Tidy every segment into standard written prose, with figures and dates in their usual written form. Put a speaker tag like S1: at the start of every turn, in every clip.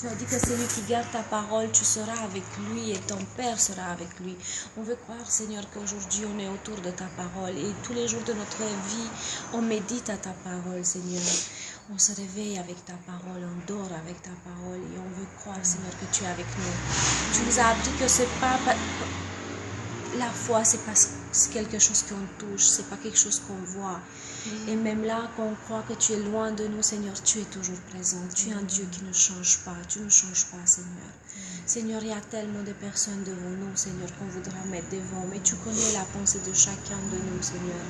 S1: Tu as dit que celui qui garde ta parole, tu seras avec lui et ton Père sera avec lui. On veut croire, Seigneur, qu'aujourd'hui on est autour de ta parole et tous les jours de notre vie, on médite à ta parole, Seigneur. On se réveille avec ta parole, on dort avec ta parole et on veut croire, Seigneur, que tu es avec nous. Tu nous as appris que c'est pas... La foi, c'est pas quelque chose qu'on touche, c'est pas quelque chose qu'on voit. Et même là, quand on croit que tu es loin de nous, Seigneur, tu es toujours présent. Tu es un Dieu qui ne change pas. Tu ne changes pas, Seigneur. Seigneur, il y a tellement de personnes devant nous, Seigneur, qu'on voudra mettre devant. Mais tu connais la pensée de chacun de nous, Seigneur.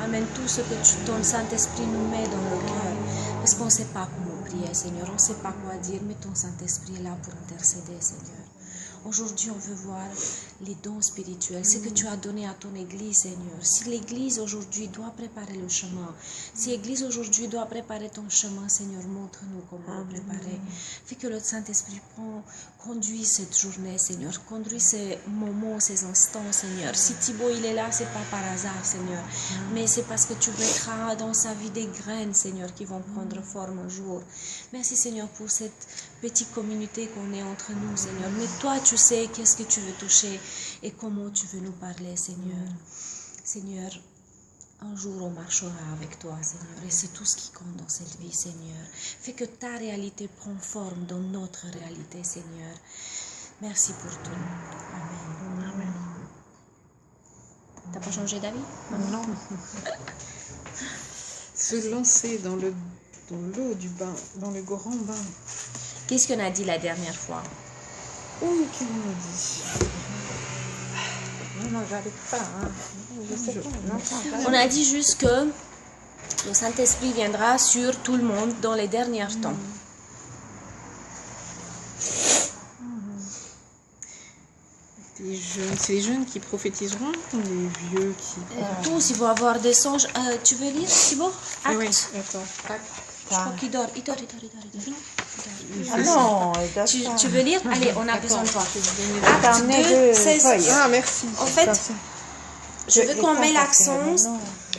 S1: Amène tout ce que ton Saint-Esprit nous met dans le cœur. Parce qu'on ne sait pas comment prier, Seigneur. On ne sait pas quoi dire, mais ton Saint-Esprit est là pour intercéder, Seigneur. Aujourd'hui, on veut voir les dons spirituels, ce que tu as donné à ton Église, Seigneur. Si l'Église aujourd'hui doit préparer le chemin, si l'Église aujourd'hui doit préparer ton chemin, Seigneur, montre-nous comment le préparer. Fais que le Saint-Esprit conduise cette journée, Seigneur. Conduis ces moments, ces instants, Seigneur. Si Thibaut, il est là, c'est pas par hasard, Seigneur. Mais c'est parce que tu mettras dans sa vie des graines, Seigneur, qui vont prendre forme un jour. Merci, Seigneur, pour cette petite communauté qu'on est entre nous, Seigneur. Mais toi, tu sais qu'est-ce que tu veux toucher et comment tu veux nous parler, Seigneur. Seigneur, un jour on marchera avec toi, Seigneur, et c'est tout ce qui compte dans cette vie, Seigneur. Fais que ta réalité prenne forme dans notre réalité, Seigneur. Merci pour tout. Amen.
S2: Amen.
S1: T'as pas changé d'avis?
S2: Non. Se lancer dans l'eau du bain, dans le grand bain.
S1: Qu'est-ce qu'on a dit la dernière fois?
S2: Oui, qu'est-ce qu'on a dit? Non, j'arrive pas. Hein. Je sais pas. Non,
S1: on a dit juste que le Saint-Esprit viendra sur tout le monde dans les derniers temps.
S2: C'est les jeunes qui prophétiseront ou les vieux qui...
S1: Tous, ils vont avoir des songes. Tu veux lire, Thibaut? Acte.
S2: Oui, attends. Acte.
S1: Je crois qu'il dort. Il dort.
S3: Ah non,
S1: tu veux lire? Allez, on a besoin de toi.
S3: Acte 2, 16.
S2: Ah, merci.
S1: En fait, je veux qu'on mette l'accent.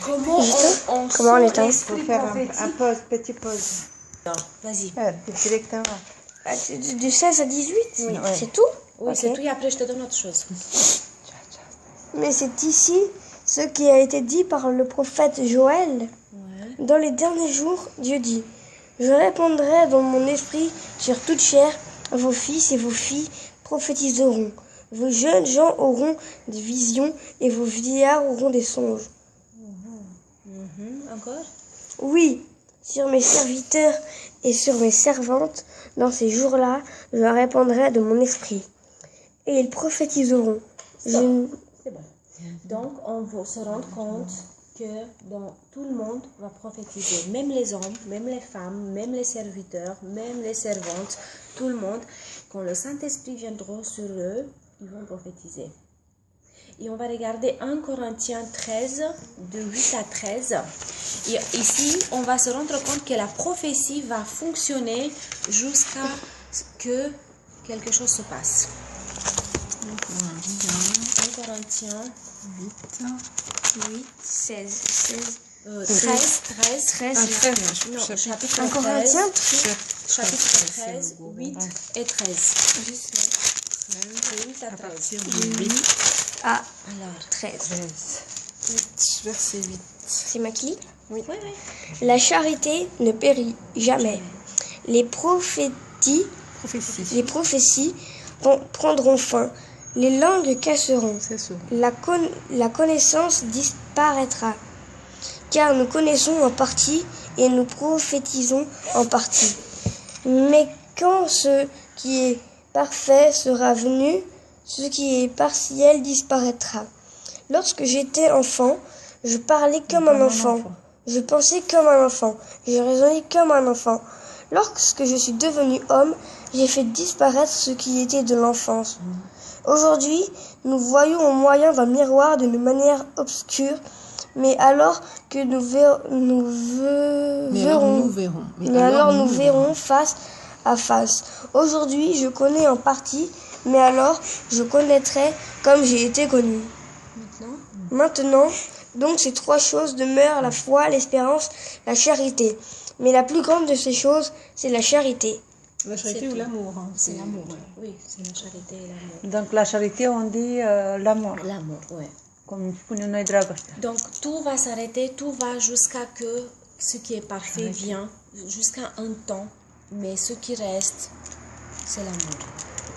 S1: Comment
S3: on l'éteint?
S4: Il faut faire un pause, petit pause.
S1: Vas-y.
S4: Directement.
S3: De 16 à 18?
S4: Oui.
S3: C'est tout?
S1: Oui, c'est tout et après je te donne autre chose.
S3: Mais c'est ici ce qui a été dit par le prophète Joël. Dans les derniers jours, Dieu dit: je répandrai dans mon esprit sur toute chair, vos fils et vos filles prophétiseront, vos jeunes gens auront des visions et vos vieillards auront des songes.
S1: Encore?
S3: Oui, sur mes serviteurs et sur mes servantes, dans ces jours-là, je répandrai de mon esprit. Et ils prophétiseront.
S1: C'est bon. Donc, on va se rendre compte que dans tout le monde va prophétiser, même les hommes, même les femmes, même les serviteurs, même les servantes, tout le monde. Quand le Saint-Esprit viendra sur eux, ils vont prophétiser. Et on va regarder 1 Corinthiens 13, de 8 à 13. Et ici, on va se rendre compte que la prophétie va fonctionner jusqu'à ce que quelque chose se passe. 1 Corinthiens 8, 16, 13. Non, chapitre
S3: 1 Corinthiens
S1: 13, 8 et 13. 8 à 13.
S2: 8
S3: à
S1: Alors,
S3: 13.
S2: verset 8.
S3: C'est Maki?
S1: oui.
S3: La charité ne périt jamais. Les prophéties prendront fin. Les langues casseront. La connaissance disparaîtra. Car nous connaissons en partie et nous prophétisons en partie. Mais quand ce qui est parfait sera venu, ce qui est partiel disparaîtra. Lorsque j'étais enfant, je parlais comme un enfant. Je pensais comme un enfant. Je raisonnais comme un enfant. Lorsque je suis devenu homme, j'ai fait disparaître ce qui était de l'enfance. Aujourd'hui, nous voyons au moyen d'un miroir d'une manière obscure, mais alors que nous verrons face à face. Aujourd'hui, je connais en partie, mais alors je connaîtrai comme j'ai été connu. Maintenant, donc ces 3 choses demeurent: la foi, l'espérance, la charité. Mais la plus grande de ces choses, c'est la charité.
S2: La charité
S1: C'est
S2: ou
S1: tout.
S2: l'amour. Hein,
S1: C'est l'amour.
S2: ouais.
S1: Oui, c'est la charité et l'amour.
S4: Donc la charité, on dit l'amour.
S1: L'amour, oui.
S4: Cum spune noi dragostea.
S1: Donc tout va s'arrêter, tout va jusqu'à que ce qui est parfait vient, jusqu'à un temps, mais ce qui reste, c'est l'amour.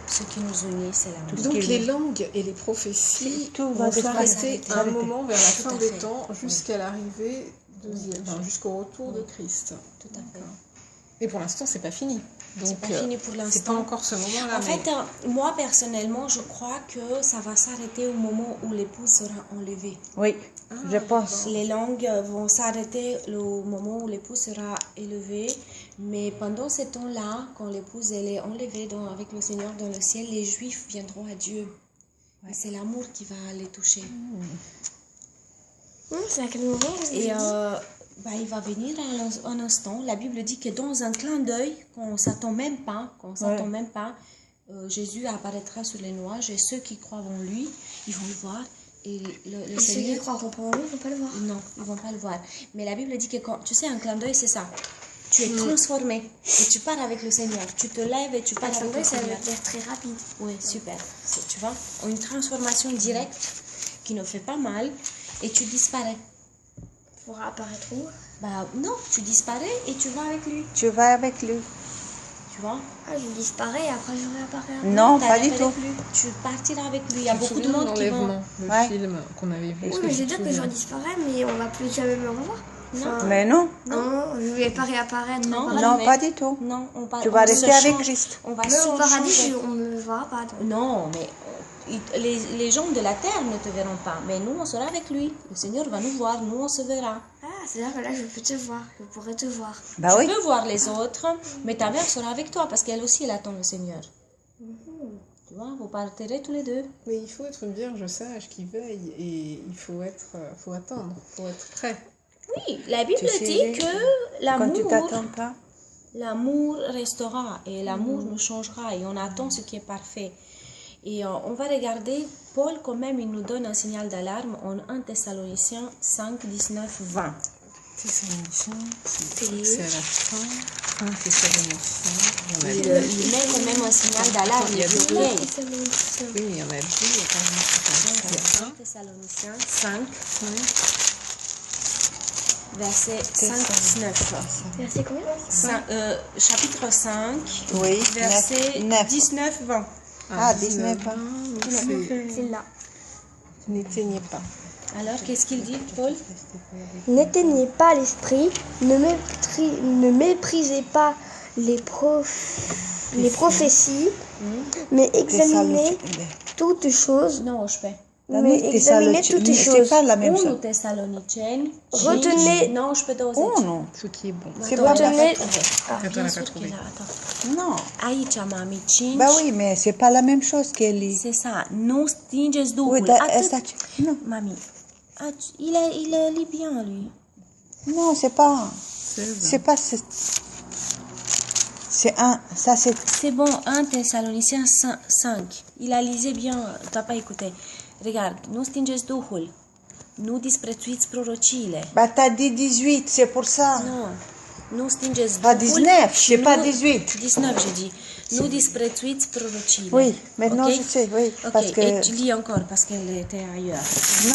S1: Ce qui nous unit, c'est l'amour.
S2: Donc les langues et les prophéties
S4: Tout
S2: vont
S4: va s'arrêter.
S2: s'arrêter à un moment vers la
S1: Tout
S2: fin
S1: à
S2: des
S1: fait.
S2: temps jusqu'à l'arrivée jusqu'au retour de Christ.
S1: Tout à fait.
S2: Et pour l'instant, c'est pas fini. Donc,
S1: C'est pas fini pour
S2: c'est pas
S1: l'instant.
S2: encore ce moment-là.
S1: En fait, moi personnellement, je crois que ça va s'arrêter au moment où l'épouse sera enlevée.
S4: Oui, je pense.
S1: Les langues vont s'arrêter au moment où l'épouse sera élevée, mais pendant ce temps-là, quand l'épouse elle est enlevée avec le Seigneur dans le ciel, les Juifs viendront à Dieu. Et c'est l'amour qui va les toucher.
S3: C'est à quel moment
S1: Et il va venir un instant. La Bible dit que dans un clin d'œil, qu'on ne s'attend même pas, Jésus apparaîtra sur les nuages et ceux qui croient en lui, ils vont le voir. Et le
S3: Ceux qui
S1: Seigneur...
S3: croiront pas en lui ne vont pas le voir.
S1: Non, ils ne vont pas le voir. Mais la Bible dit que quand, tu sais, un clin d'œil, c'est ça. Tu es transformé et tu pars avec le Seigneur. Tu te lèves et tu pars avec le
S3: Ça veut
S1: Seigneur.
S3: dire très rapide.
S1: Oui, super. Tu vois, une transformation directe qui ne fait pas mal et tu disparais.
S3: Pour apparaître où?
S1: Bah non, tu disparais et tu vas avec lui.
S4: Tu vas avec lui.
S1: Tu vois?
S3: Ah, je disparais et après je réapparais.
S4: Non,
S1: T'allais
S4: pas du
S1: avec
S4: tout.
S1: lui. Tu partiras avec lui. Il y a
S2: Je me
S1: beaucoup de
S2: souviens
S1: monde qui vont...
S2: l'enlèvement, le
S4: Ouais.
S2: film qu'on avait vu.
S3: Oui, mais je veux dire que je disparais, mais on va plus jamais me revoir.
S1: Non.
S4: Mais non,
S3: Non, je vais pas réapparaître.
S1: Non.
S3: Au paradis.
S4: non,
S1: mais-
S4: pas du tout.
S1: Non,
S4: Tu vas
S1: on se
S4: rester avec
S1: change.
S4: Christ.
S1: On va
S3: Même
S1: se
S3: au paradis,
S1: changer.
S3: on ne me verra pas. donc.
S1: Non, mais les gens de la terre ne te verront pas. Mais nous, on sera avec lui. Le Seigneur va nous voir, nous, on se verra.
S3: Ah, c'est-à-dire que là, je peux te voir. Je pourrais te voir.
S4: Bah
S1: Tu
S4: oui.
S1: peux voir les autres, mais ta mère sera avec toi parce qu'elle aussi, elle attend le Seigneur. Tu vois, vous partirez tous les deux.
S2: Mais il faut être une vierge sage qui veille et il faut attendre, il faut être prêt.
S1: Oui, la Bible
S4: Tu sais,
S1: dit que
S4: Quand tu t'attends pas.
S1: l'amour restera et l'amour nous changera et on attend ce qui est parfait. Et on va regarder, Paul quand même, il nous donne un signal d'alarme en 1 Thessaloniciens 5, 19, 20.
S2: Thessaloniciens, c'est à la fin. Thessaloniciens, on a
S1: Il
S2: vu.
S1: met quand même un signal d'alarme.
S2: Il y a
S1: Il dit,
S2: deux.
S1: ok,
S2: Oui, il y en a vu, il y a pas mal.
S1: 1 Thessaloniciens 5, verset 5, 19.
S3: Merci combien?
S1: Chapitre 5,
S4: Oui,
S1: verset
S4: 9.
S1: 19, 20.
S4: Ah, 19 ans.
S2: Donc
S3: C'est là.
S2: n'éteignez pas.
S1: Alors, qu'est-ce qu'il dit, Paul?
S3: N'éteignez pas l'esprit, ne méprisez pas les prophéties, mais examinez toutes choses.
S1: Non, je peux.
S3: Mais examinez toutes
S4: C'est
S3: choses.
S4: pas la même
S1: 1
S4: chose.
S1: Thessaloniciens.
S3: Retenez-
S1: Non, je peux doser.
S4: Oh non.
S2: Ce qui est bon.
S4: C'est
S1: Attends,
S4: bon.
S1: elle a
S3: Retenez-
S1: pas trouvé.
S2: Attends,
S1: Bien
S2: elle a
S1: sûr
S2: pas trouvé.
S1: qu'elle a- attends.
S4: Non.
S1: Aici am amit 5.
S4: Bah oui, mais c'est pas la même chose qu'elle est.
S1: C'est ça. Nu stingeți Duhul.
S4: Oui, dar
S1: Atât-
S4: asta... Non,
S1: Mami, il lit bien, lui.
S4: non, c'est pas...
S2: 16.
S4: C'est pas... C'est un... Ça, c'est...
S1: C'est bon, 1 Thessaloniciens 5. Il a lisé bien, t'as pas écouté. Regarde, nu stingeți Duhul. Nu disprețuiți prorociile.
S4: Bah, t'as dit 18, c'est pour ça.
S1: Nu. Nu stingeți
S4: Pas
S1: Duhul.
S4: 19,
S1: și
S4: c'est pas
S1: nu-
S4: 18.
S1: 19, j'ai dit. Nu disprețuiți prorociile.
S4: Oui, maintenant
S1: Ok?
S4: je sais, oui.
S1: Ok,
S4: Parce que...
S1: et tu lis encore parce qu'elle était ailleurs.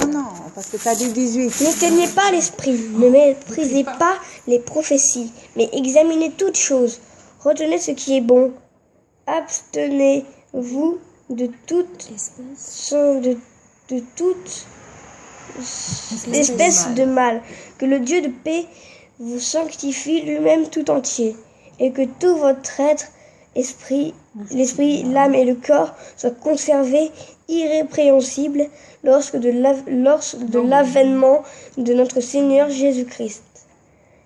S4: Non, non, parce que t'as dit 18.
S3: N'éteignez pas l'esprit, ne méprisez pas les prophéties, mais examinez toutes choses. Retenez ce qui est bon. Abstenez-vous de toute espèce de mal. Que le Dieu de paix vous sanctifie lui-même tout entier, et que tout votre être, l'esprit, l'âme et le corps soient conservés irrépréhensibles lorsque de l'avènement de notre Seigneur Jésus-Christ.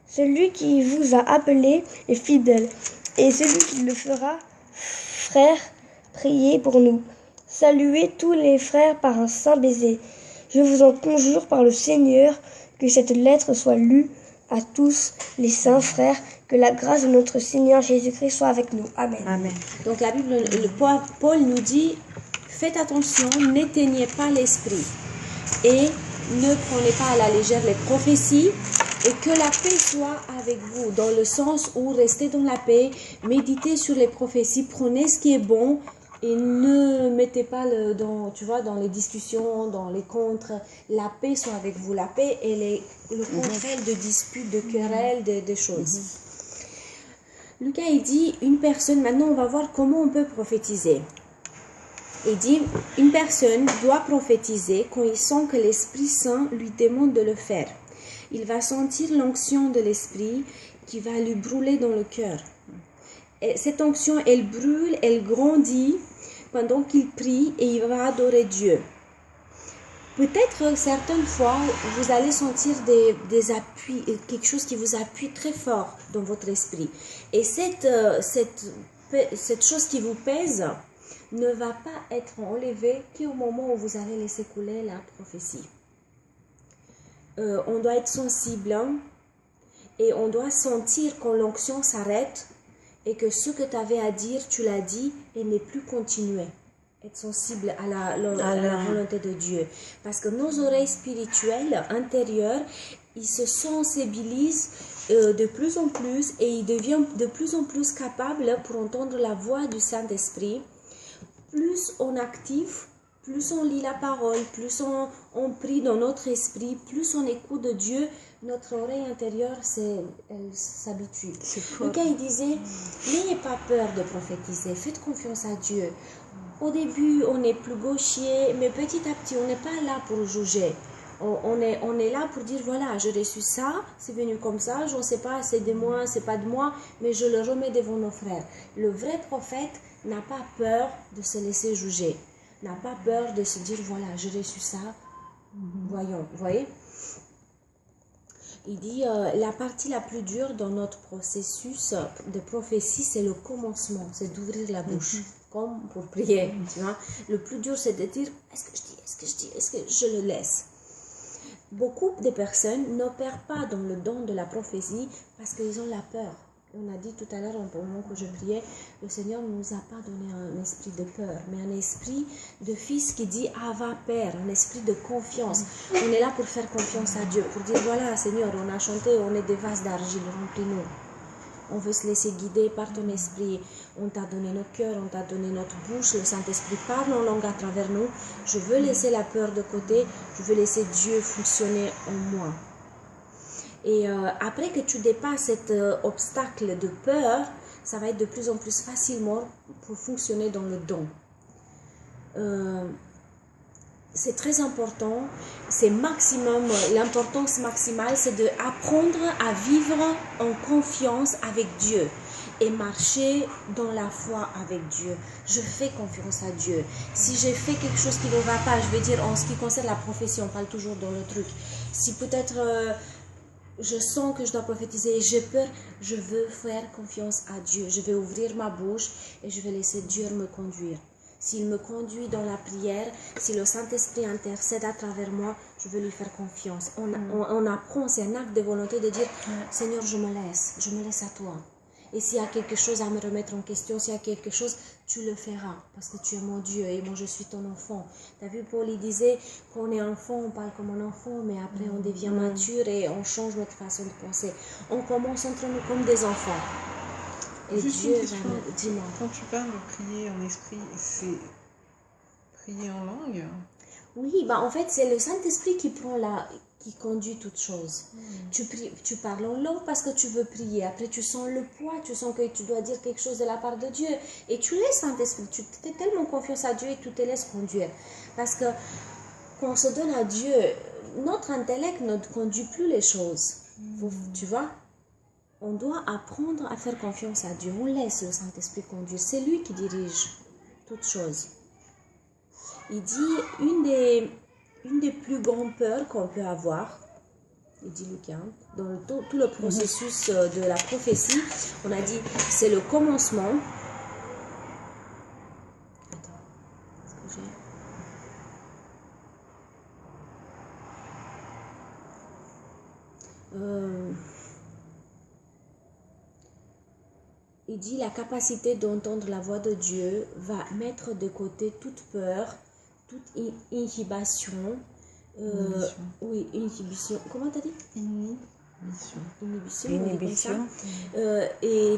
S3: Celui qui vous a appelé est fidèle, et celui qui le fera, frère, priez pour nous. Saluez tous les frères par un saint baiser. Je vous en conjure par le Seigneur que cette lettre soit lue à tous les saints frères, que la grâce de notre Seigneur Jésus-Christ soit avec nous. Amen.
S4: Amen.
S1: Donc la Bible, Paul nous dit, faites attention, n'éteignez pas l'esprit et ne prenez pas à la légère les prophéties, Et que la paix soit avec vous, dans le sens où restez dans la paix, méditez sur les prophéties, prenez ce qui est bon et ne mettez pas dans les discussions, dans les contres. La paix soit avec vous. La paix, elle est le contraire de disputes, de querelles, de choses. Lucas, il dit, une personne, maintenant on va voir comment on peut prophétiser. Il dit, une personne doit prophétiser quand il sent que l'Esprit Saint lui demande de le faire. Il va sentir l'onction de l'Esprit qui va lui brûler dans le cœur. Et cette onction, elle brûle, elle grandit pendant qu'il prie et il va adorer Dieu. Peut-être certaines fois, vous allez sentir des appuis, quelque chose qui vous appuie très fort dans votre esprit. Et cette chose qui vous pèse ne va pas être enlevée qu'au moment où vous allez laisser couler la prophétie. On doit être sensible et on doit sentir quand l'onction s'arrête et que ce que tu avais à dire, tu l'as dit et n'est plus continué. Être sensible à la volonté de Dieu. Parce que nos oreilles spirituelles intérieures, ils se sensibilisent de plus en plus et ils deviennent de plus en plus capables pour entendre la voix du Saint-Esprit. Plus on active, plus on lit la parole, plus on prie dans notre esprit, plus on écoute de Dieu, notre oreille intérieure, elle s'habitue. Le gars, il disait, n'ayez pas peur de prophétiser, faites confiance à Dieu. Au début, on est plus gaucher, mais petit à petit, on n'est pas là pour juger. On est là pour dire, voilà, j'ai reçu ça, c'est venu comme ça, je ne sais pas, c'est de moi, c'est pas de moi, mais je le remets devant nos frères. Le vrai prophète n'a pas peur de se laisser juger, n'a pas peur de se dire, voilà, j'ai reçu ça, voyons, vous voyez. Il dit, la partie la plus dure dans notre processus de prophétie, c'est le commencement, c'est d'ouvrir la bouche, comme pour prier, tu vois. Le plus dur, c'est de dire, est-ce que je le laisse? Beaucoup de personnes n'opèrent pas dans le don de la prophétie parce qu'ils ont la peur. On a dit tout à l'heure, pendant que je priais, le Seigneur ne nous a pas donné un esprit de peur, mais un esprit de fils qui dit « Ava Père », un esprit de confiance. On est là pour faire confiance à Dieu, pour dire « Voilà, Seigneur, on a chanté, on est des vases d'argile, remplis-nous. On veut se laisser guider par ton esprit. On t'a donné notre cœur, on t'a donné notre bouche. Le Saint-Esprit parle en langue à travers nous. Je veux laisser la peur de côté. Je veux laisser Dieu fonctionner en moi. » Et après que tu dépasses cet obstacle de peur, ça va être de plus en plus facilement pour fonctionner dans le don. C'est très important, c'est maximum, l'importance maximale, c'est d'apprendre à vivre en confiance avec Dieu et marcher dans la foi avec Dieu. Je fais confiance à Dieu. Si j'ai fait quelque chose qui ne va pas, je vais dire en ce qui concerne la prophétie, on parle toujours dans le truc. Si peut-être je sens que je dois prophétiser et j'ai peur, je veux faire confiance à Dieu. Je vais ouvrir ma bouche et je vais laisser Dieu me conduire. S'il me conduit dans la prière, si le Saint-Esprit intercède à travers moi, je veux lui faire confiance. On apprend, c'est un acte de volonté de dire « Seigneur, je me laisse à toi. » Et s'il y a quelque chose à me remettre en question, s'il y a quelque chose, tu le feras parce que tu es mon Dieu et moi je suis ton enfant. Tu as vu, Paul, il disait qu'on est enfant, on parle comme un enfant, mais après on devient mature et on change notre façon de penser. On commence entre nous comme des enfants. Et
S2: juste
S1: Dieu,
S2: dis-moi. Quand tu parles de prier en esprit, c'est prier en langue?
S1: Oui, bah en fait, c'est le Saint-Esprit qui conduit toutes choses. Tu parles en langue parce que tu veux prier. Après, tu sens le poids, tu sens que tu dois dire quelque chose de la part de Dieu. Et tu laisses Saint-Esprit. Tu fais tellement confiance à Dieu et tu te laisses conduire. Parce que quand on se donne à Dieu, notre intellect ne conduit plus les choses. Tu vois? On doit apprendre à faire confiance à Dieu. On laisse le Saint-Esprit conduire. C'est lui qui dirige toutes choses. Il dit, une des plus grandes peurs qu'on peut avoir, il dit Lucas, dans tout le processus de la prophétie, on a dit, c'est le commencement. Attends, est-ce que j'ai... Il dit la capacité d'entendre la voix de Dieu va mettre de côté toute peur, toute inhibition. Oui, inhibition. Comment t'as dit?
S4: Inhibition.
S1: Et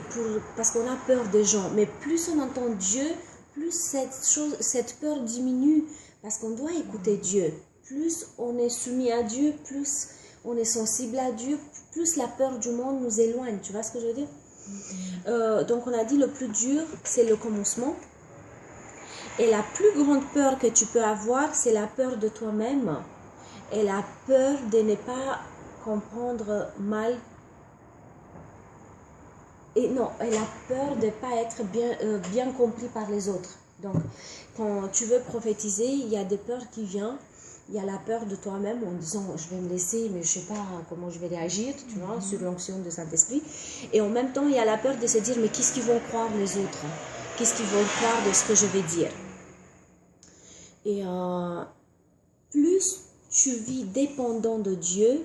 S1: parce qu'on a peur des gens. Mais plus on entend Dieu, plus cette peur diminue. Parce qu'on doit écouter Dieu. Plus on est soumis à Dieu, plus on est sensible à Dieu, plus la peur du monde nous éloigne. Tu vois ce que je veux dire? Donc on a dit le plus dur, c'est le commencement. Et la plus grande peur que tu peux avoir, c'est la peur de toi-même. Et la peur de ne pas comprendre mal. Et la peur de ne pas être bien compris par les autres. Donc, quand tu veux prophétiser, il y a des peurs qui viennent. Il y a la peur de toi-même en disant je vais me laisser, mais je ne sais pas comment je vais réagir, tu vois, sur l'onction de Saint-Esprit. Et en même temps, il y a la peur de se dire mais qu'est-ce qu'ils vont croire les autres? Qu'est-ce qu'ils vont croire de ce que je vais dire? Et plus tu vis dépendant de Dieu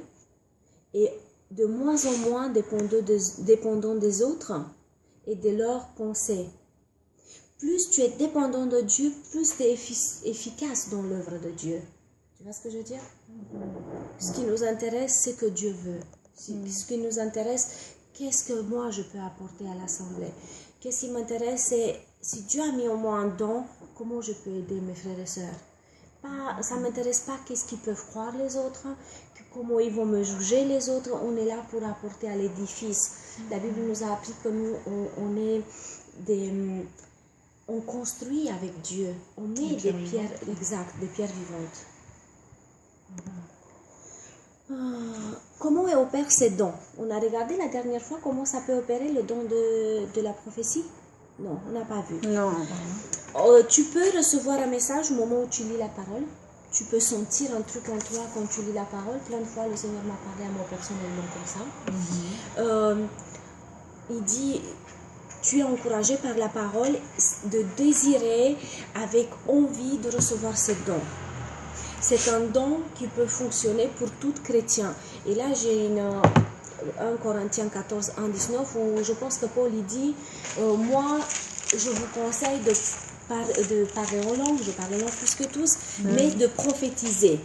S1: et de moins en moins dépendant des autres et de leurs pensées. Plus tu es dépendant de Dieu, plus tu es efficace dans l'œuvre de Dieu. Tu vois ce que je veux dire? Ce qui nous intéresse, c'est que Dieu veut. Ce qui nous intéresse, qu'est-ce que moi je peux apporter à l'assemblée? Qu'est-ce qui m'intéresse, c'est si Dieu a mis en moi un don, comment je peux aider mes frères et sœurs? Ça ne m'intéresse pas qu'est-ce qu'ils peuvent croire les autres, comment ils vont me juger les autres. On est là pour apporter à l'édifice. La Bible nous a appris que nous, on construit avec Dieu. On met des pierres exactes, des pierres vivantes. Comment opère ces dons? On a regardé la dernière fois comment ça peut opérer le don de la prophétie? Non, on n'a pas vu.
S4: Non.
S1: Tu peux recevoir un message au moment où tu lis la parole. Tu peux sentir un truc en toi quand tu lis la parole. Plein de fois, le Seigneur m'a parlé à moi personnellement comme ça. Il dit, tu es encouragé par la parole de désirer avec envie de recevoir ce don. C'est un don qui peut fonctionner pour tout chrétien. Et là, j'ai 1 Corinthiens 14, 1, 19, où je pense que Paul il dit, moi, je vous conseille de parler en langue, je parle en langue plus que tous, mais de prophétiser.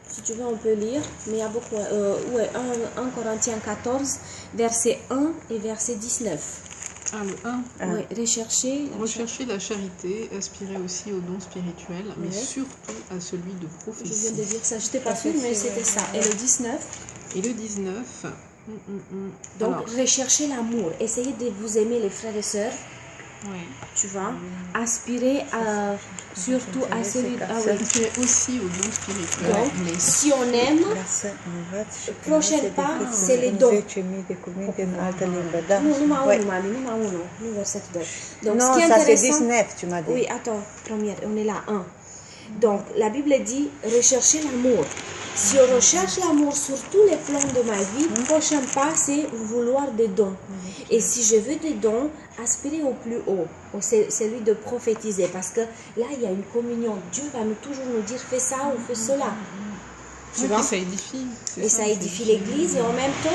S1: Si tu veux, on peut lire, mais il y a beaucoup. 1 Corinthiens 14, verset 1 et verset 19.
S5: Ah, le 1.
S1: Ouais, recherchez
S5: la charité, aspirer aussi au don spirituel, mais surtout à celui de prophétie.
S1: Je viens de dire ça, je n'étais pas sûre, mais c'était ça. Et le 19.
S5: Et le 19.
S1: Donc, recherchez l'amour. Essayez de vous aimer, les frères et sœurs.
S5: Oui.
S1: Tu vois, aspirer surtout à celui
S5: aspirer aussi au don spirituel.
S1: Donc, si on aime, prochain pas, c'est les dons. Donc,
S4: non,
S1: ce qui est
S4: ça c'est
S1: intéressant,
S4: 19, tu m'as dit.
S1: oui, attends, première, on est là, 1. Donc, la Bible dit, recherchez l'amour. Si on recherche l'amour sur tous les plans de ma vie, le prochain pas, c'est vouloir des dons. Et si je veux des dons, aspirer au plus haut, c'est celui de prophétiser. Parce que là, il y a une communion. Dieu va toujours nous dire, fais ça ou fais cela. Tu vois?
S5: Et ça édifie.
S1: Et ça édifie l'Église. Et en même temps,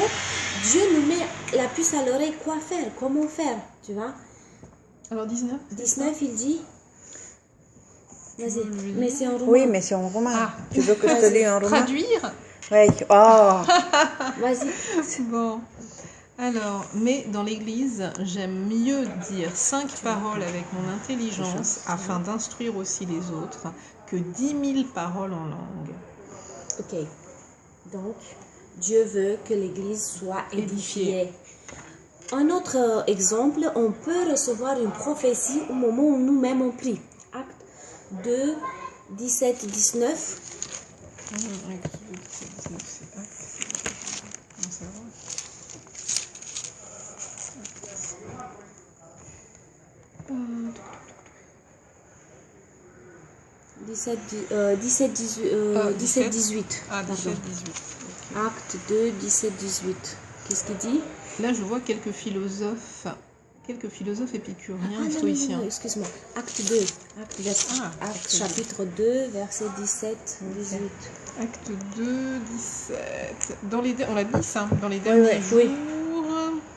S1: Dieu nous met la puce à l'oreille, quoi faire, comment faire. Tu vois?
S5: Alors 19
S1: 19, il dit... Vas-y, mais c'est en roumain.
S4: Oui, mais c'est en roumain. Ah. Tu veux que je te lise en roumain?
S5: Traduire?
S4: Oui. Oh.
S1: Vas-y.
S5: Bon. Alors, mais dans l'Église, j'aime mieux dire 5 paroles avec mon intelligence afin d'instruire aussi les autres que 10 000 paroles en langue.
S1: Ok. Donc, Dieu veut que l'Église soit édifiée. Un autre exemple, on peut recevoir une prophétie au moment où nous-mêmes on prie. Acte 2, 17, 19.
S5: Acte 2, 17, 19, c'est acte. Comment ça va?
S1: 17, 18.
S5: Ah, 17, 18. Okay.
S1: Acte 2, 17, 18. Qu'est-ce qu'il dit?
S5: Là, je vois quelques philosophes épicuriens, stoïciens.
S1: Non, excuse-moi. Acte 2. Acte chapitre 2, verset 17, 18.
S5: Acte 2, 17. On l'a dit ça, dans les derniers jours,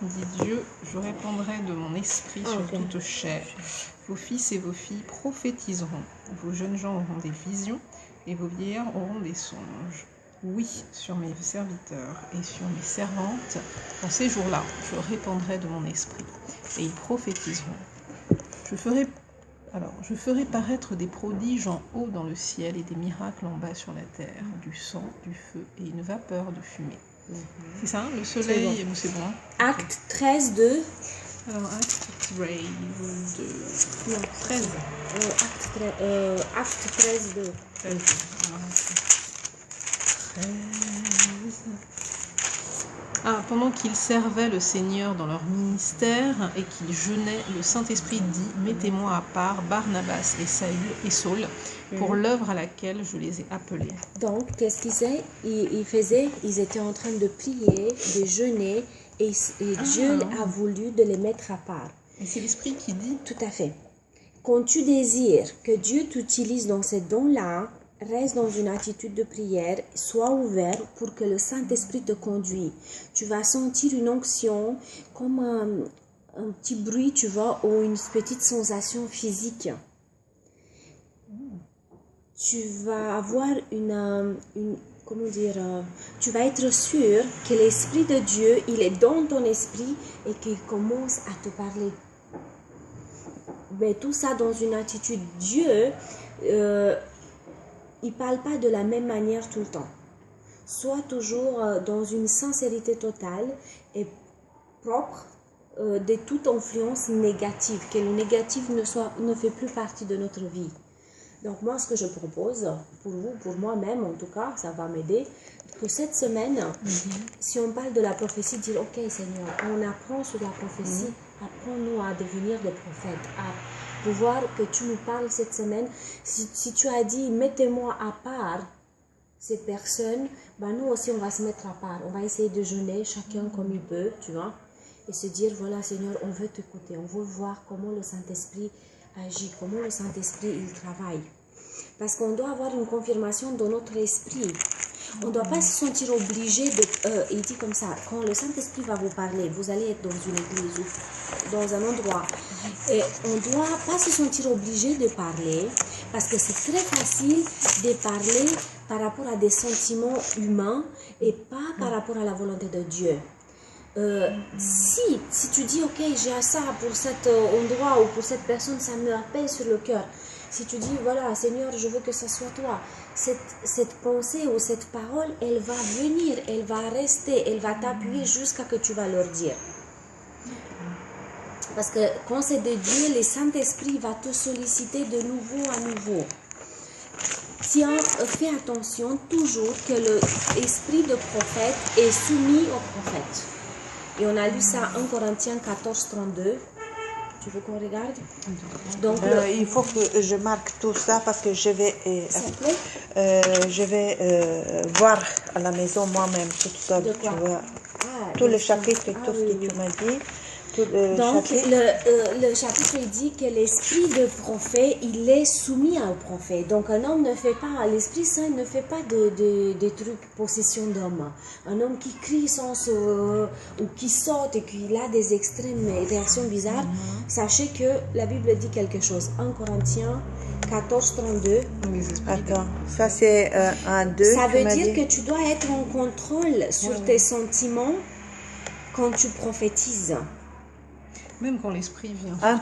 S5: dit Dieu, je répandrai de mon esprit sur toute chair. Vos fils et vos filles prophétiseront. Vos jeunes gens auront des visions et vos vieillards auront des songes. oui sur mes serviteurs et sur mes servantes. Dans ces jours-là, je répandrai de mon esprit et ils prophétiseront. Je ferai paraître des prodiges en haut dans le ciel et des miracles en bas sur la terre, du sang, du feu et une vapeur de fumée. C'est ça, le soleil, ou c'est bon?
S1: Acte 13, 2.
S5: Alors, acte 13, 2.
S1: Non,
S5: 13.
S1: Acte 13, 2.
S5: 13. Alors, 13. Ah, pendant qu'ils servaient le Seigneur dans leur ministère et qu'ils jeûnaient, le Saint-Esprit dit, mettez-moi à part Barnabas et Saul pour l'œuvre à laquelle je les ai appelés.
S1: Donc, qu'est-ce qu'ils faisaient? Ils étaient en train de prier, de jeûner, et Dieu a voulu de les mettre à part.
S5: Et c'est l'Esprit qui dit?
S1: Tout à fait. Quand tu désires que Dieu t'utilise dans ces dons-là, reste dans une attitude de prière, sois ouvert pour que le Saint-Esprit te conduise. Tu vas sentir une onction, comme un petit bruit, tu vois, ou une petite sensation physique. Tu vas avoir tu vas être sûr que l'Esprit de Dieu, il est dans ton esprit et qu'il commence à te parler. Mais tout ça dans une attitude. Dieu, il ne parle pas de la même manière tout le temps. Sois toujours dans une sincérité totale et propre de toute influence négative, que le négatif ne fait plus partie de notre vie. Donc moi, ce que je propose, pour vous, pour moi-même en tout cas, ça va m'aider, que cette semaine, si on parle de la prophétie, dire, ok Seigneur, on apprend sur la prophétie, apprends-nous à devenir des prophètes, à pouvoir que tu nous parles cette semaine. Si tu as dit, mettez-moi à part ces personnes, ben nous aussi on va se mettre à part, on va essayer de jeûner chacun comme il peut, tu vois, et se dire, voilà Seigneur, on veut t'écouter, on veut voir comment le Saint-Esprit agit, comment le Saint-Esprit il travaille. Parce qu'on doit avoir une confirmation dans notre esprit. On ne doit pas se sentir obligé de... il dit comme ça, quand le Saint-Esprit va vous parler, vous allez être dans une église ou dans un endroit. Et on ne doit pas se sentir obligé de parler, parce que c'est très facile de parler par rapport à des sentiments humains et pas par rapport à la volonté de Dieu. Si tu dis, ok, j'ai ça pour cet endroit ou pour cette personne, ça me appelle sur le cœur. Si tu dis, voilà, Seigneur, je veux que ce soit toi, cette pensée ou cette parole, elle va venir, elle va rester, elle va t'appuyer jusqu'à ce que tu vas leur dire. Parce que quand c'est de Dieu, le Saint-Esprit va te solliciter de nouveau à nouveau. Tiens, fais attention toujours que l'esprit de prophète est soumis au prophète. Et on a lu ça en Corinthiens 14, 32. Tu veux qu'on regarde? Donc,
S4: il faut que je marque tout ça parce que je vais, voir à la maison moi-même tout ça. Tu vois, tout le chapitre et tout ce que tu m'as dit.
S1: Donc, le chapitre dit que l'esprit de prophète, il est soumis au prophète. Donc, un homme ne fait pas, l'Esprit Saint ne fait pas de trucs possession d'homme. Un homme qui crie ou qui saute et qui a des extrêmes réactions bizarres, sachez que la Bible dit quelque chose. 1 Corinthiens 14, 32.
S4: Attends, ça c'est 1, 2.
S1: Ça veut dire que tu dois être en contrôle sur tes sentiments quand tu prophétises.
S5: Même quand l'esprit vient.
S4: 1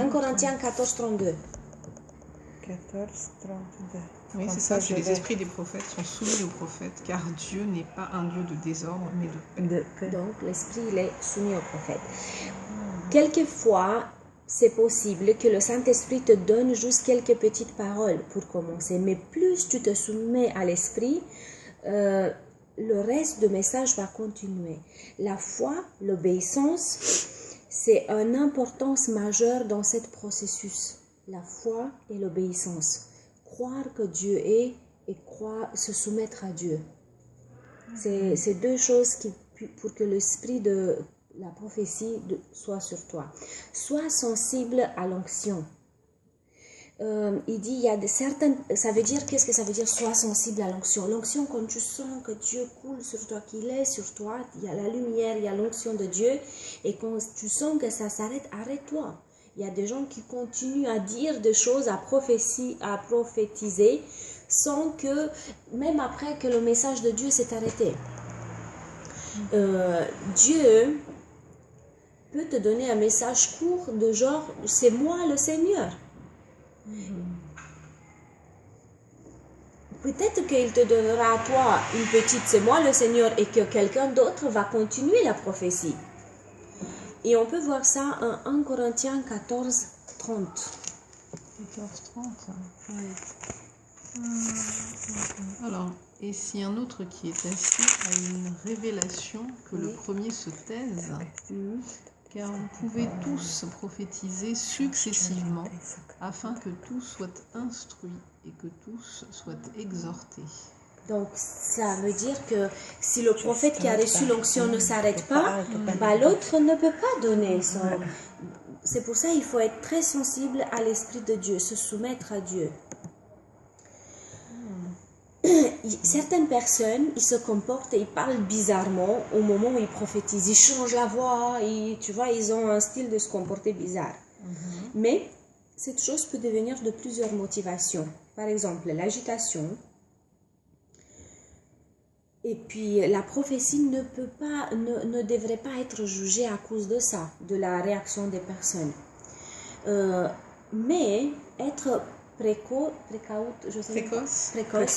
S4: Corinthiens
S1: 14, 32.
S4: 14, 32.
S5: Oui, c'est ça, les esprits des prophètes sont soumis aux prophètes, car Dieu n'est pas un Dieu de désordre, mais de paix.
S1: Donc, l'esprit, il est soumis aux prophètes. Quelquefois, c'est possible que le Saint-Esprit te donne juste quelques petites paroles pour commencer, mais plus tu te soumets à l'esprit, le reste du message va continuer. La foi, l'obéissance, c'est une importance majeure dans ce processus. La foi et l'obéissance. Croire que Dieu est et se soumettre à Dieu. C'est deux choses pour que l'esprit de la prophétie soit sur toi. Sois sensible à l'onction. Il dit, il y a certaines... Ça veut dire, qu'est-ce que ça veut dire, sois sensible à l'onction? L'onction, quand tu sens que Dieu coule sur toi, qu'il est sur toi, il y a la lumière, il y a l'onction de Dieu, et quand tu sens que ça s'arrête, arrête-toi. Il y a des gens qui continuent à dire des choses, à prophétiser, sans que, même après que le message de Dieu s'est arrêté. Dieu peut te donner un message court de genre, c'est moi le Seigneur. Peut-être qu'il te donnera à toi une petite, c'est moi le Seigneur, et que quelqu'un d'autre va continuer la prophétie. Et on peut voir ça en 1 Corinthiens 14, 30.
S5: 14, 30. Alors, et si un autre qui est assis a une révélation, que le premier se taise, car vous pouvez tous prophétiser successivement, afin que tous soient instruits et que tous soient exhortés.
S1: Donc, ça veut dire que si le prophète qui a reçu l'onction ne s'arrête pas, bah, l'autre ne peut pas donner son... C'est pour ça qu'il faut être très sensible à l'Esprit de Dieu, se soumettre à Dieu. Certaines personnes, ils se comportent et ils parlent bizarrement au moment où ils prophétisent. Ils changent la voix, tu vois, ils ont un style de se comporter bizarre. Mais cette chose peut devenir de plusieurs motivations. Par exemple, l'agitation. Et puis, la prophétie ne devrait pas être jugée à cause de ça, de la réaction des personnes. Mais être précoce,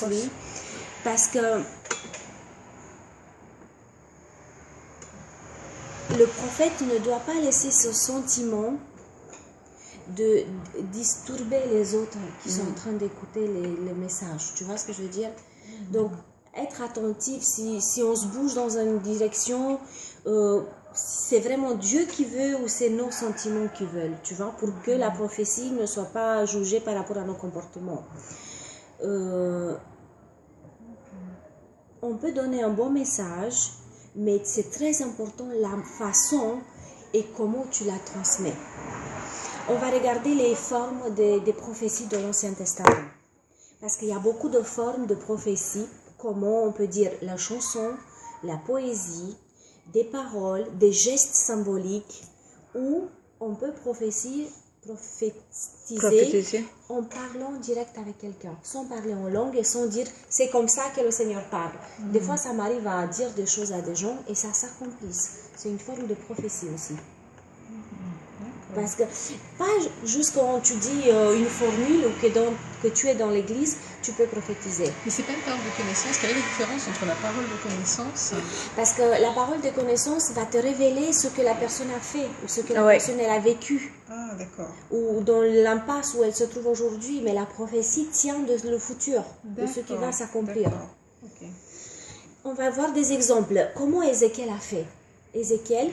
S1: oui, parce que le prophète ne doit pas laisser ce sentiment de disturber les autres qui sont en train d'écouter les messages. Tu vois ce que je veux dire? Donc, être attentif, si on se bouge dans une direction, c'est vraiment Dieu qui veut ou c'est nos sentiments qui veulent, tu vois, pour que la prophétie ne soit pas jugée par rapport à nos comportements. On peut donner un bon message, mais c'est très important la façon et comment tu la transmets. On va regarder les formes des prophéties de l'Ancien Testament. Parce qu'il y a beaucoup de formes de prophéties, comment on peut dire la chanson, la poésie, des paroles, des gestes symboliques, où on peut prophétiser en parlant direct avec quelqu'un, sans parler en langue et sans dire c'est comme ça que le Seigneur parle. Des fois, ça m'arrive à dire des choses à des gens et ça s'accomplisse. C'est une forme de prophétie aussi. Parce que, pas juste quand tu dis une formule ou que tu es dans l'église, tu peux prophétiser.
S5: Mais c'est pas une parole de connaissance. Quelle est la différence entre la parole de connaissance?
S1: Parce que la parole de connaissance va te révéler ce que la personne a fait ou ce que la personne elle a vécu.
S5: Ah, d'accord.
S1: Ou dans l'impasse où elle se trouve aujourd'hui. Mais la prophétie tient de le futur, de ce qui va s'accomplir.
S5: Okay.
S1: On va voir des exemples. Comment Ézéchiel a fait? Ézéchiel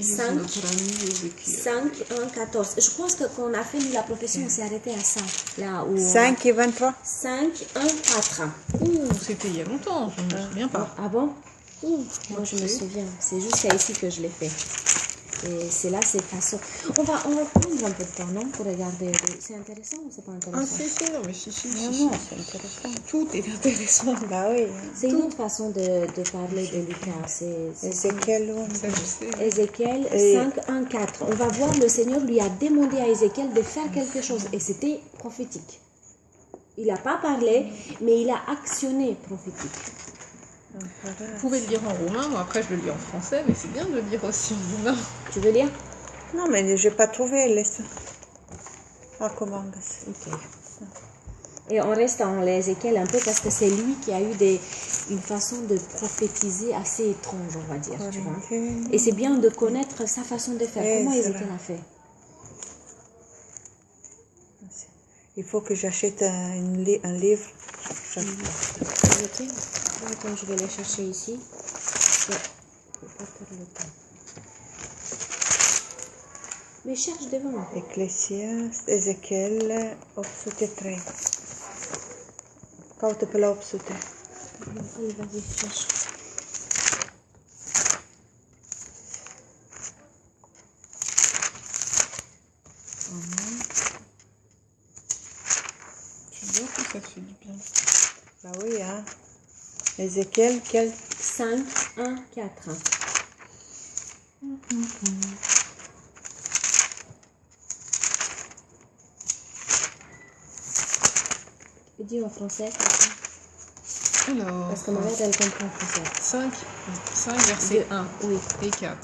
S1: 5, 1, 14. Je pense que quand on a fait la prophétie, on s'est arrêté à ça. Là où
S4: 5 et 23
S1: 5, 1, 4.
S5: C'était il y a longtemps, je ne me souviens pas.
S1: Ah bon? Moi, je me souviens. C'est jusqu'à ici que je l'ai fait. Et c'est là, c'est façon. On va prendre un peu de temps, non? Pour regarder. C'est intéressant ou c'est pas intéressant?
S5: Ah, si, non, mais si,
S4: Non, c'est intéressant.
S5: Tout est intéressant.
S4: Bah oui.
S1: C'est une autre façon de parler de Lucas.
S4: Ézéchiel,
S5: Ça, je sais.
S1: Ézéchiel 5, 1, 4. On va voir, le Seigneur lui a demandé à Ézéchiel de faire quelque chose. Et c'était prophétique. Il n'a pas parlé, mais il a actionné prophétique.
S5: Vous pouvez le lire en roumain, moi après je le lis en français, mais c'est bien de le lire aussi en roumain.
S1: Tu veux lire?
S4: Non, mais je n'ai pas trouvé. Laisse. Ah, comment?
S1: Ok. Et on reste en Ézéchiel un peu parce que c'est lui qui a eu une façon de prophétiser assez étrange, on va dire. Tu vois? Et c'est bien de connaître sa façon de faire. Comment Ézéchiel a fait?
S4: Il faut que j'achète un livre.
S1: Ok. Attends, je vais les chercher ici. Je vais pas perdre le temps. Mais cherche devant.
S4: Eclesiast, Ezechiel 803. Caută pe la 800.
S1: Allez, vas-y, cherche.
S5: Tu vois que ça te fait du bien.
S4: Bah oui, hein. Ézéchiel,
S1: 5, 1, 4. dit en français?
S5: Alors,
S1: Parce que ma mère, elle comprend français.
S5: 5 versets 1
S1: Oui.
S5: et 4.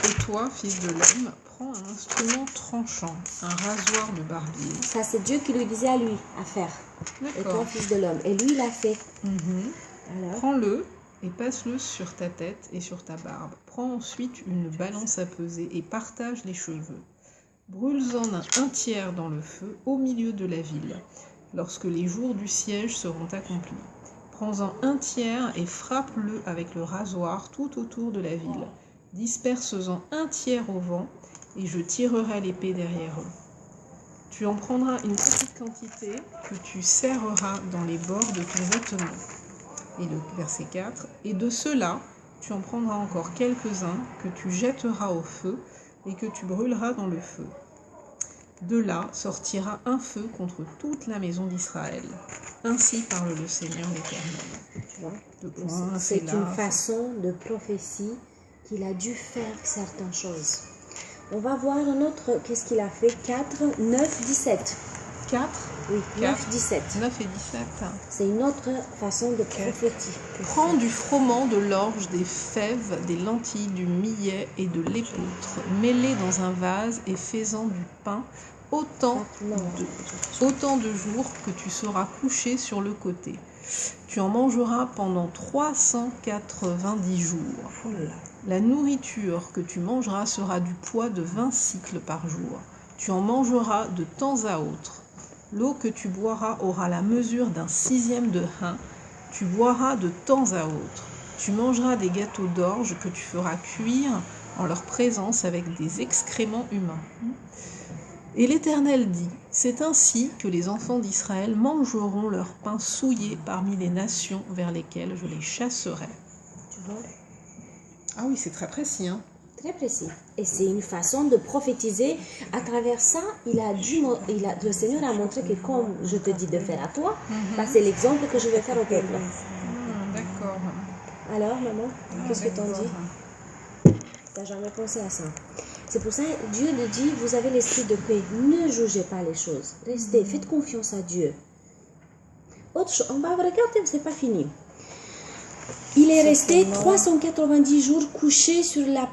S5: Et toi, fils de l'homme, prends un instrument tranchant, un rasoir de barbier.
S1: Ça, c'est Dieu qui lui disait à lui à faire. Et toi,
S5: D'accord.
S1: fils de l'homme. Et lui, il a fait. Alors,
S5: Prends-le et passe-le sur ta tête et sur ta barbe. Prends ensuite une balance à peser et partage les cheveux. Brûle-en un tiers dans le feu au milieu de la ville, lorsque les jours du siège seront accomplis. Prends-en un tiers et frappe-le avec le rasoir tout autour de la ville. Disperse-en un tiers au vent, et je tirerai l'épée derrière eux. Tu en prendras une petite quantité que tu serreras dans les bords de ton vêtement. Et le verset 4, et de ceux-là, tu en prendras encore quelques-uns que tu jetteras au feu et que tu brûleras dans le feu. De là sortira un feu contre toute la maison d'Israël. Ainsi parle le Seigneur l'Éternel.
S1: tu vois,
S5: Deux points,
S1: c'est
S5: là.
S1: une façon de prophétie qu'il a dû faire certaines choses. On va voir un autre, qu'est-ce qu'il a fait? 4, 9, 17.
S5: 4,
S1: Oui,
S5: 4.
S1: 9, 17.
S5: 9 et 17.
S1: C'est une autre façon de prophétie.
S5: Prends du froment, de l'orge, des fèves, des lentilles, du millet et de l'épeautre. Mets-les dans un vase et fais-en du pain autant de jours que tu seras couché sur le côté. Tu en mangeras pendant 390 jours. La nourriture que tu mangeras sera du poids de 20 cycles par jour. Tu en mangeras de temps à autre. L'eau que tu boiras aura la mesure d'un 1/6 de hin. Tu boiras de temps à autre. Tu mangeras des gâteaux d'orge que tu feras cuire en leur présence avec des excréments humains. Et l'Éternel dit, c'est ainsi que les enfants d'Israël mangeront leur pain souillé parmi les nations vers lesquelles je les chasserai.
S1: Tu vois?
S5: Ah oui, c'est très précis, hein?
S1: Très précis. Et c'est une façon de prophétiser. À travers ça, le Seigneur a montré que comme je te dis de faire à toi, bah, c'est l'exemple que je vais faire au peuple.
S5: D'accord.
S1: Alors, maman, qu'est-ce que t'en dis? T'as jamais pensé à ça? C'est pour ça que Dieu le dit, vous avez l'esprit de paix. Ne jugez pas les choses. Restez, faites confiance à Dieu. Autre chose, on va regarder, c'est pas fini. Il est resté 390 jours couché sur la